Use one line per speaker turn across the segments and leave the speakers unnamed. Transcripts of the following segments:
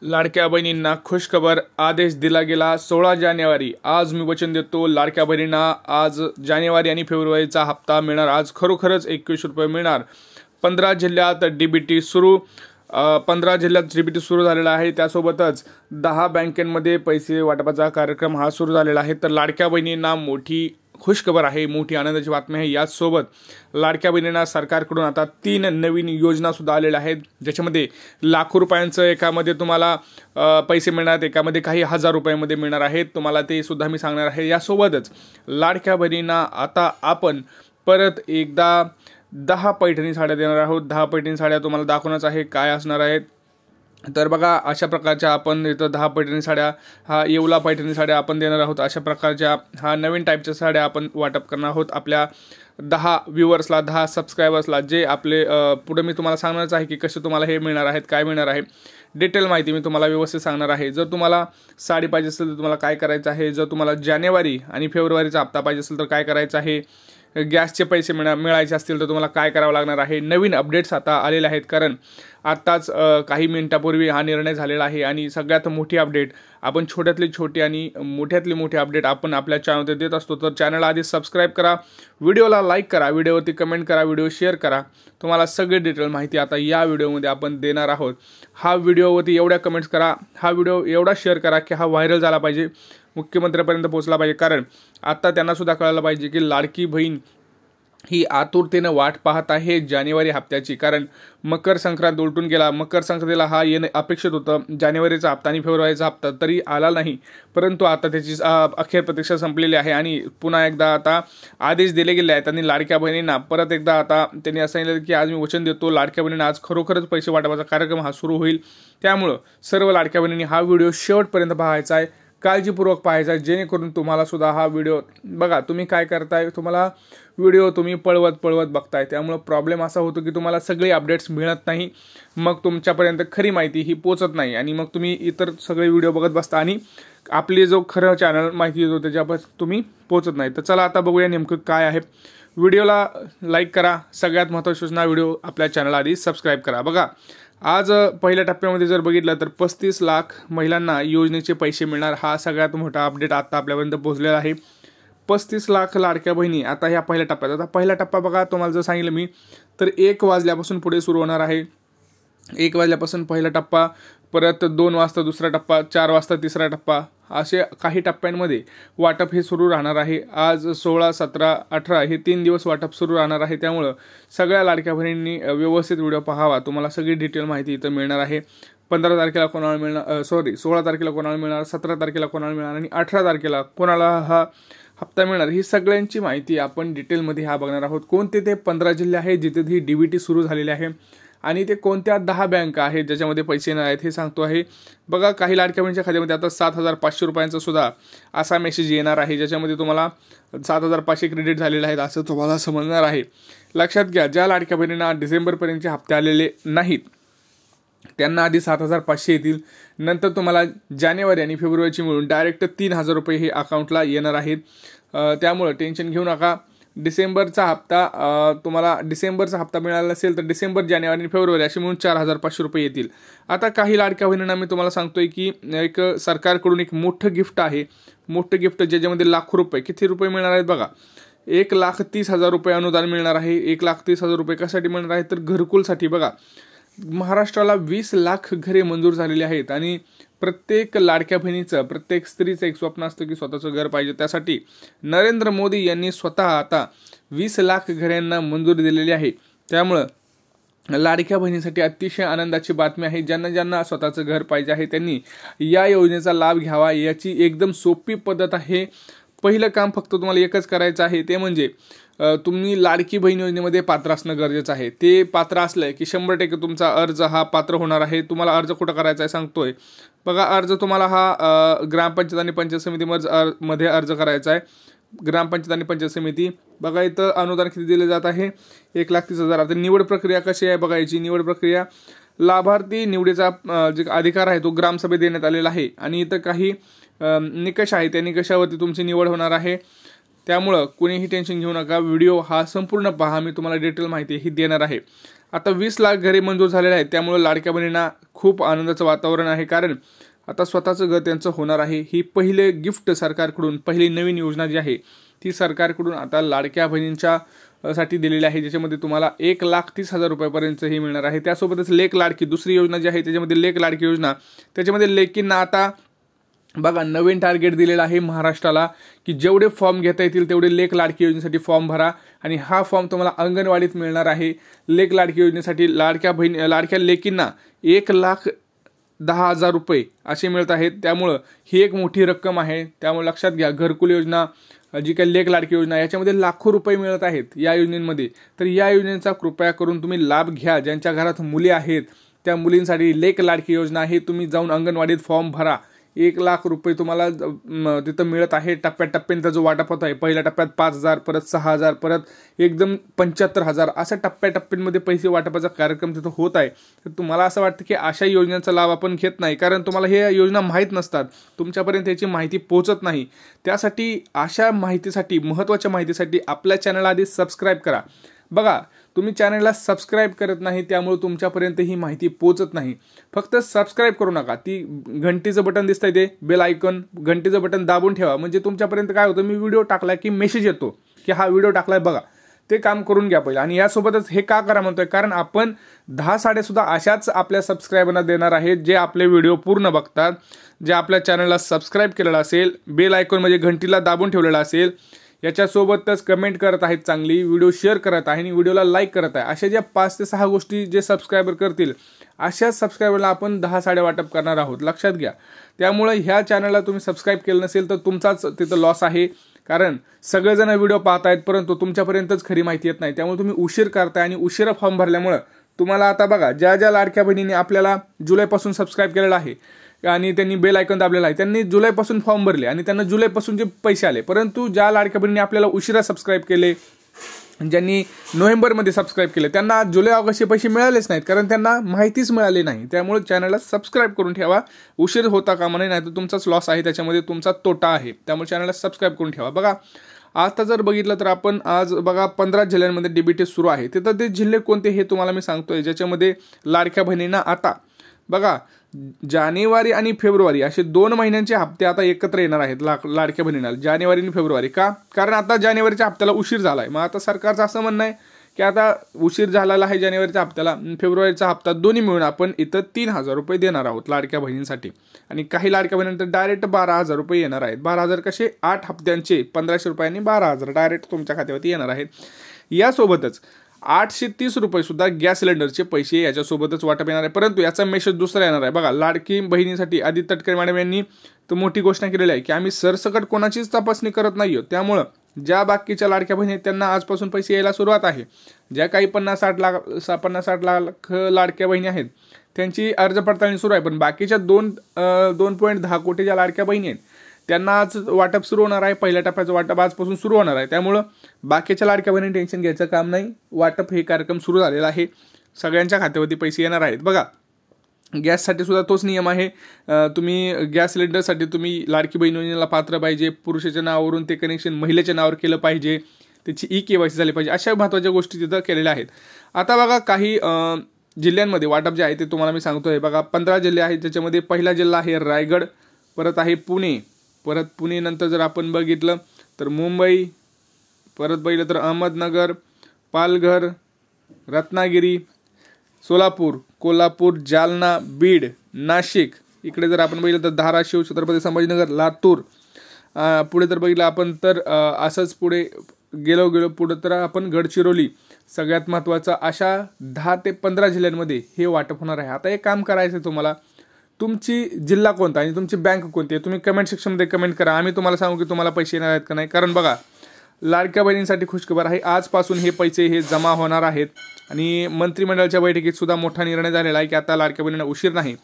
लाडक्या बहिणींना खुशखबर आदेश दिला गेला 16 जानेवारी। आज मी वचन देतो लाडक्या बहिणींना आज जानेवारी आणि फेब्रुवारीचा हप्ता मिळणार। आज खरोखरच 21 रुपये मिळणार। 15 जिल्ह्यात डीबीटी सुरू 15 जिल्ह्यात डीबीटी सुरू झालेला आहे। त्यासोबतच 10 बँकांमध्ये पैसे वाटपाचा कार्यक्रम हा सुरू झालेला आहे। तर लाडक्या बहिणींना मोठी खुशखबर आहे, मोठी आनंदाची बातमी आहे। याचसोबत लाडक्या बहिणींना सरकारकडून आता 3 नवीन योजना सुद्धा आलेल्या आहेत, ज्याच्यामध्ये लाखो रुपयांचं एकामध्ये तुम्हाला पैसे मिळणार, एकामध्ये काही हजार रुपयांमध्ये मिळणार आहेत। तुम्हाला ते सुद्धा मी सांगणार आहे। यासोबतच लाडक्या बहिणींना आता आपण परत एकदा 10 पैठणी साड्या देणार आहोत। 10 पैठणी साड्या तुम्हाला दाखवण्याच आहे काय असणार आहेत। तर बघा, अशा प्रकारच्या आपण इथं 10 पैठणी साड्या, हा येवला पैठणी साड्या आपण देणार आहोत। अशा प्रकारच्या हा नवीन टाईपच्या साड्या आपण वाटप करणार आहोत आपल्या 10 व्ह्यूअर्सला, 10 सबस्क्रायबर्सला, जे आपले पुढे मी तुम्हाला सांगणारच आहे की कसे तुम्हाला हे मिळणार आहेत, काय मिळणार आहे। डिटेल माहिती मी तुम्हाला व्यवस्थित सांगणार आहे। जर तुम्हाला साडी पाहिजे असेल तर तुम्हाला काय करायचं आहे, जर तुम्हाला जानेवारी आणि फेब्रुवारीचा हप्ता पाहिजे असेल तर काय करायचं आहे, गॅसचे पैसे मिळायचे असतील तर तुम्हाला काय करावं लागणार आहे। नवीन अपडेट्स आता आलेले आहेत, कारण आत्ताच काही मिनिटापूर्वी हा निर्णय झालेला आहे। आणि सगळ्यात मोठी अपडेट आपण छोट्यातली छोटी आणि मोठ्यातली मोठी अपडेट आपण आपल्या चॅनलवर देत असतो। तर चॅनलला आधी सबस्क्राईब करा, व्हिडिओला लाईक करा, व्हिडिओवरती कमेंट करा, व्हिडिओ शेअर करा। तुम्हाला सगळी डिटेल माहिती आता या व्हिडिओमध्ये आपण देणार आहोत। हा व्हिडिओवरती एवढ्या कमेंट्स करा, हा व्हिडिओ एवढा शेअर करा की हा व्हायरल झाला पाहिजे, मुख्यमंत्र्यांपर्यंत पोहोचला पाहिजे। कारण आता त्यांना सुद्धा कळायला पाहिजे की लाडकी बहीण ही आतुरतेनं वाट पाहत आहे जानेवारी हप्त्याची। कारण मकर संक्रांत उलटून गेला, मकर संक्रांतीला हा येणं अपेक्षित होतं, जानेवारीचा हप्ता आणि फेब्रुवारीचा हप्ता तरी आला नाही। परंतु आता त्याची अखेर प्रतीक्षा संपलेली आहे आणि पुन्हा एकदा आता आदेश दिले गेले आहेत। आणि लाडक्या बहिणींना परत एकदा आता त्यांनी असं सांगितलं की आज मी वचन देतो लाडक्या बहिणींना आज खरोखरच पैसे वाटपाचा कार्यक्रम हा सुरू होईल। त्यामुळं सर्व लाडक्या बहिणींनी हा व्हिडिओ शेवटपर्यंत पाहायचा आहे, काळजीपूर्वक पाहायचा, जेणेकरून तुम्हाला सुद्धा हा व्हिडिओ बघा, तुम्ही काय करताय, तुम्हाला व्हिडिओ तुम्ही पळवत बघताय, त्यामुळे प्रॉब्लेम असा होतो की तुम्हाला सगळे अपडेट्स मिळत नाही, मग तुमच्यापर्यंत खरी माहिती ही पोचत नाही आणि मग तुम्ही इतर सगळे व्हिडिओ बघत बसता आणि आपली जो खरं चॅनल माहिती देतो त्याच्यापासून तुम्ही पोचत नाही। तर चला आता बघूया नेमकं काय आहे। व्हिडिओला लाईक करा, सगळ्यात महत्त्वाची सूचना, व्हिडिओ आपल्या चॅनल आधी सबस्क्राईब करा। बघा, आज पहिल्या टप्प्यामध्ये जर बघितलं तर 35 लाख महिलांना योजनेचे पैसे मिळणार, हा सगळ्यात मोठा अपडेट आता आपल्यापर्यंत पोहोचलेला आहे। 35 लाख लाडक्या बहिणी आता ह्या पहिल्या टप्प्यात। आता पहिला टप्पा बघा, तुम्हाला जर सांगितलं मी तर 1 वाजल्यापासून पुढे सुरू होणार आहे। 1 वाजल्यापासून पहिला टप्पा, परत 2 वाजता दुसरा टप्पा, 4 वाजता तिसरा टप्पा, असे काही टप्प्यांमध्ये वाटप हे सुरू राहणार आहे। आज 16, 17, 18 हे 3 दिवस वाटप सुरू राहणार आहे। त्यामुळं सगळ्या लाडक्या बहिणींनी व्यवस्थित व्हिडिओ पाहावा, तुम्हाला सगळी डिटेल माहिती इथं मिळणार आहे। 15 तारखेला कोणाला मिळणार, 16 तारखेला कोणाला मिळणार, 17 तारखेला कोणाला मिळणार आणि 18 तारखेला कोणाला हा हप्ता मिळणार, ही सगळ्यांची माहिती आपण डिटेलमध्ये हा बघणार आहोत। कोणते ते 15 जिल्हे आहेत जिथे ही डीबीटी सुरू झालेली आहे आणि ते कोणत्या 10 बँका आहेत ज्याच्यामध्ये पैसे येणार आहेत हे सांगतो आहे। बघा, काही लाडक्या बहिणीच्या खात्यामध्ये आता 7,500 रुपयांचा सुद्धा असा मेसेज येणार आहे, ज्याच्यामध्ये तुम्हाला 7,500 क्रेडिट झालेले आहेत असं तुम्हाला समजणार आहे। लक्षात घ्या, ज्या लाडक्या बहिणींना डिसेंबरपर्यंतचे हप्ते आलेले नाहीत त्यांना आधी 7,500 येतील, नंतर तुम्हाला जानेवारी आणि फेब्रुवारीची मिळून डायरेक्ट 3,000 रुपये हे अकाउंटला येणार आहेत। त्यामुळे टेन्शन घेऊ नका। डिसेंबरचा हप्ता मिळाला नसेल तर डिसेंबर, जानेवारी आणि फेब्रुवारी असे मिळून 4,500 रुपये येतील। आता काही लाडक्या बहिणींना मी तुम्हाला सांगतोय की एक सरकारकडून एक मोठं गिफ्ट आहे, मोठं गिफ्ट ज्याच्यामध्ये लाखो रुपये, किती रुपये मिळणार आहेत बघा, 1,30,000 रुपये अनुदान मिळणार आहे। 1,30,000 रुपये कशासाठी मिळणार आहे तर घरकुलसाठी। बघा, महाराष्ट्राला 20 लाख घरे मंजूर झालेली आहेत आणि प्रत्येक लाडक्या बहिणीचं, प्रत्येक स्त्रीचं एक स्वप्न असतं की स्वतःचं घर पाहिजे। त्यासाठी नरेंद्र मोदी यांनी स्वतः आता 20 लाख घरांना मंजुरी दिलेली आहे। त्यामुळं लाडक्या बहिणीसाठी अतिशय आनंदाची बातमी आहे। ज्यांना स्वतःचं घर पाहिजे आहे त्यांनी या योजनेचा लाभ घ्यावा। याची एकदम सोपी पद्धत आहे। पहिलं काम फक्त तुम्हाला एकच करायचं आहे, ते म्हणजे तुम्ही लाडकी बहीण योजनेमध्ये पात्र असणं गरजेचं आहे। ते पात्र असलं की 100% तुमचा अर्ज हा पात्र होणार आहे। तुम्हाला अर्ज कुठं करायचा आहे सांगतोय बघा, अर्ज तुम्हाला हा ग्रामपंचायत आणि पंचायत समितीमध्ये अर्ज करायचा आहे। ग्रामपंचायत आणि पंचायत समिती, बघा इथं अनुदान किती दिले जात आहे, 1,30,000। आता निवड प्रक्रिया कशी आहे बघायची। निवड प्रक्रिया, लाभार्थी निवडीचा जे अधिकार आहे तो ग्रामसभेत देण्यात आलेला आहे आणि इथं काही निकष आहे, त्या निकषावरती तुमची निवड होणार आहे। त्यामुळं कोणीही टेन्शन घेऊ नका, व्हिडिओ हा संपूर्ण पहा, मी तुम्हाला डिटेल माहिती ही देणार आहे। आता 20 लाख घरे मंजूर झालेले आहेत, त्यामुळे लाडक्या बहिणींना खूप आनंदाचं वातावरण आहे, कारण आता स्वतःचं घर त्यांचं होणार आहे। ही पहिले गिफ्ट सरकारकडून, पहिली नवीन योजना जी आहे ती सरकारकडून आता लाडक्या बहिणींच्या साठी दिलेली आहे, ज्याच्यामध्ये तुम्हाला 1,30,000 रुपयापर्यंत ही मिळणार आहे। त्यासोबतच लेक लाडकी दुसरी योजना जी आहे त्याच्यामध्ये लेक लाडकी योजना, त्याच्यामध्ये लेकींना आता बघा नवीन टार्गेट दिलेलं आहे महाराष्ट्राला की जेवढे फॉर्म घेता येतील तेवढे लेक लाडकी योजनेसाठी फॉर्म भरा, आणि हा फॉर्म तुम्हाला अंगणवाडीत मिळणार आहे। लेक लाडकी योजनेसाठी लाडक्या लेकींना 1,10,000 रुपये असे मिळत आहेत, त्यामुळं ही एक मोठी रक्कम आहे। त्यामुळे लक्षात घ्या, घरकुल योजना जी काही लेक लाडकी योजना याच्यामध्ये लाखो रुपये मिळत आहेत या योजनेमध्ये, तर या योजनेचा कृपया करून तुम्ही लाभ घ्या। ज्यांच्या घरात मुली आहेत त्या मुलींसाठी लेक लाडकी योजना आहे, तुम्ही जाऊन अंगणवाडीत फॉर्म भरा। 1,00,000 रुपये तुम्हाला तिथं मिळत आहे। टप्प्याटप्प्याने त्याचं वाटप होत आहे, पहिल्या टप्प्यात 5,000, परत 6,000, परत एकदम 75,000 अशा टप्प्याटप्प्यांमध्ये पैसे वाटपाचा कार्यक्रम तिथं होत आहे। तर तुम्हाला असं वाटतं की अशा योजनांचा लाभ आपण घेत नाही, कारण तुम्हाला हे योजना माहीत नसतात, तुमच्यापर्यंत याची माहिती पोहोचत नाही। त्यासाठी अशा माहितीसाठी, महत्त्वाच्या माहितीसाठी आपल्या चॅनलला आधी सबस्क्राईब करा। बघा, तुम्ही चॅनलला सबस्क्राईब करत नाही, त्यामुळे तुमच्यापर्यंत ही माहिती पोहोचत नाही। फक्त सबस्क्राईब करू नका, ती घंटीचं बटन दिसतंय ते बेल आयकॉन, घंटीचं बटन दाबून ठेवा, म्हणजे तुमच्यापर्यंत काय होतं, मी व्हिडिओ टाकला की मेसेज येतो की हा व्हिडिओ टाकलाय बघा, ते काम करून घ्या पहिलं। आणि यासोबतच हे का करा म्हणतोय, कारण आपण 10 साडे सुद्धा अशाच आपल्या सबस्क्रायबरना देणार आहेत, जे आपले व्हिडिओ पूर्ण बघतात, जे आपल्या चॅनलला सबस्क्राईब केलेलं असेल, बेल आयकॉन म्हणजे घंटीला दाबून ठेवलेलं असेल, याच्यासोबतच कमेंट करत आहेत, चांगली व्हिडिओ शेअर करत आहे आणि व्हिडिओला लाईक करत आहे, अशा ज्या 5 ते 6 गोष्टी जे सबस्क्रायबर करतील अशाच सबस्क्रायबरला आपण 10 साडे वाटप करणार आहोत, लक्षात घ्या। त्यामुळे ह्या चॅनलला तुम्ही सबस्क्राईब केलं नसेल तर तुमचाच तिथं लॉस आहे, कारण सगळेजण व्हिडिओ पाहत आहेत परंतु तुमच्यापर्यंतच खरी माहिती येत नाही। त्यामुळे तुम्ही उशीर करताय आणि उशिरा फॉर्म भरल्यामुळे तुम्हाला आता बघा, ज्या लाडक्या बहिणींनी आपल्याला जुलैपासून सबस्क्राईब केलेलं आहे आणि त्यांनी बेल आयकॉन दाबलेला आहे, त्यांनी जुलैपासून फॉर्म भरले आणि त्यांना जुलैपासूनचे पैसे आले, परंतु ज्या लाडक्या बहिणींनी आपल्याला उशिरा सबस्क्राईब केले, ज्यांनी नोव्हेंबरमध्ये सबस्क्राईब केले, त्यांना जुलै ऑगस्टचे पैसे मिळालेच नाहीत, कारण त्यांना माहितीच मिळाली नाही। त्यामुळे चॅनलला सबस्क्राईब करून ठेवा, उशीर होता कामा नये, नाही तर तुमचाच लॉस आहे, त्याच्यामध्ये तुमचा तोटा आहे। त्यामुळे चॅनलला सबस्क्राईब करून ठेवा। बघा, आता जर बघितलं तर आपण आज बघा 15 जिल्ह्यांमध्ये डीबीटी सुरू आहे, तिथं ते जिल्हे कोणते हे तुम्हाला मी सांगतोय, ज्याच्यामध्ये लाडक्या बहिणींना आता बघा जानेवारी आणि फेब्रुवारी असे 2 महिन्यांचे हप्ते आता एकत्र येणार आहेत लाडक्या बहिणींना, जानेवारी आणि फेब्रुवारी। का? कारण आता जानेवारीच्या हप्त्याला उशीर झालाय, मग आता सरकारचं असं म्हणणं आहे की आता उशीर झालेला आहे जानेवारीच्या हप्त्याला, फेब्रुवारीचा हप्ता दोन्ही मिळून आपण इथं 3,000 रुपये देणार आहोत लाडक्या बहिणींसाठी। आणि काही लाडक्या बहिणींना डायरेक्ट 12,000 रुपये येणार आहेत। 12,000 कसे? 8 हप्त्यांचे 1,500 रुपयांनी 12,000 डायरेक्ट तुमच्या खात्यावरती येणार आहेत। यासोबतच 830 रुपये सुद्धा गॅस सिलेंडरचे पैसे याच्यासोबतच वाटप येणार आहे, परंतु याचा मेसेज दुसरा येणार आहे। बघा, लाडकी बहिणीसाठी आदित्य तटकरे मॅडम यांनी तर मोठी घोषणा केलेली आहे की आम्ही सरसकट कोणाचीच तपासणी करत नाही आहोत, त्यामुळं ज्या बाकीच्या लाडक्या बहिणी आहेत त्यांना आजपासून पैसे यायला सुरुवात आहे। ज्या काही 50-60 लाख लाडक्या बहिणी आहेत त्यांची अर्ज पडताळणी सुरू आहे, पण बाकीच्या 2.10 कोटी ज्या लाडक्या बहिणी आहेत त्यांना आज वाटप सुरू होणार आहे। पहिल्या टप्प्याचं वाटप आजपासून सुरू होणार आहे, त्यामुळं बाकीच्या लाडक्या बहिणी टेन्शन घ्यायचं काम नाही, वाटप हे कार्यक्रम सुरू झालेला आहे, सगळ्यांच्या खात्यावरती पैसे येणार आहेत। बघा, गॅससाठी सुद्धा तोच नियम आहे, तुम्ही गॅस सिलेंडरसाठी तुम्ही लाडकी बहिणीला पात्र पाहिजे, पुरुषाच्या नावावरून ते कनेक्शन महिलेच्या नावावर केलं पाहिजे, त्याची ई-KYC झाली पाहिजे, अशा महत्त्वाच्या गोष्टी तिथं केलेल्या आहेत। आता बघा, काही जिल्ह्यांमध्ये वाटप जे आहे ते तुम्हाला मी सांगतोय। बघा, 15 जिल्हे आहेत, त्याच्यामध्ये पहिला जिल्हा आहे रायगड, परत आहे पुणे, परत पुणे नंतर जर आपण बघितलं तर मुंबई, परत बघितलं तर अहमदनगर, पालघर, रत्नागिरी, सोलापूर, कोल्हापूर, जालना, बीड, नाशिक, इकडे जर आपण बघितलं तर धाराशिव, छत्रपती संभाजीनगर, लातूर, पुढे जर बघितलं आपण तर असंच पुढे गेलो पुढे तर आपण गडचिरोली, सगळ्यात महत्त्वाचं अशा 10 ते 15 जिल्ह्यांमध्ये हे वाटप होणार आहे। आता एक काम करायचं आहे तुम्हाला, तुमची जिल्हा कोणता आणि तुमची बँक कोणती आहे तुम्ही कमेंट सेक्शनमध्ये कमेंट करा, आम्ही तुम्हाला सांगू की तुम्हाला पैसे येणार आहेत का नाही। कारण बघा, लाडक्या बहिणींसाठी खुशखबर आहे, आजपासून हे पैसे हे जमा होणार आहेत आणि मंत्रिमंडळाच्या बैठकीत सुद्धा मोठा निर्णय झालेला आहे की आता लाडक्या बहिणींना उशीर नाही,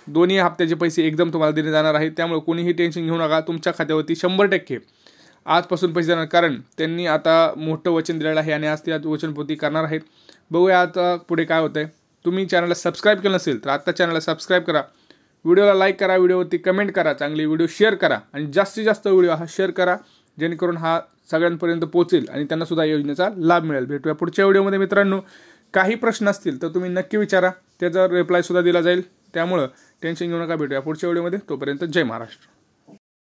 दोन्ही हप्त्याचे पैसे एकदम तुम्हाला दिले जाणार आहेत। त्यामुळे कोणीही टेन्शन घेऊ नका, तुमच्या खात्यावरती 100% आजपासून पैसे जाणार, कारण त्यांनी आता मोठं वचन दिलेलं आहे आणि आज ते वचनपूर्ती करणार आहेत। बघूया आता पुढे काय होतंय। तुम्ही चॅनलला सबस्क्राईब केलं नसेल तर आता चॅनलला सबस्क्राईब करा, व्हिडिओला लाईक करा, व्हिडिओवरती कमेंट करा, चांगली व्हिडिओ शेअर करा आणि जास्तीत जास्त व्हिडिओ हा शेअर करा, जेणेकरून हा सगळ्यांपर्यंत पोहोचेल आणि त्यांना सुद्धा योजनेचा लाभ मिळेल। भेटूया पुढच्या व्हिडिओमध्ये मित्रांनो, काही प्रश्न असतील तर तुम्ही नक्की विचारा, त्याचा रिप्लायसुद्धा दिला जाईल. त्यामुळं टेन्शन घेऊ नका. भेटूया पुढच्या व्हिडिओमध्ये. तोपर्यंत जय महाराष्ट्र.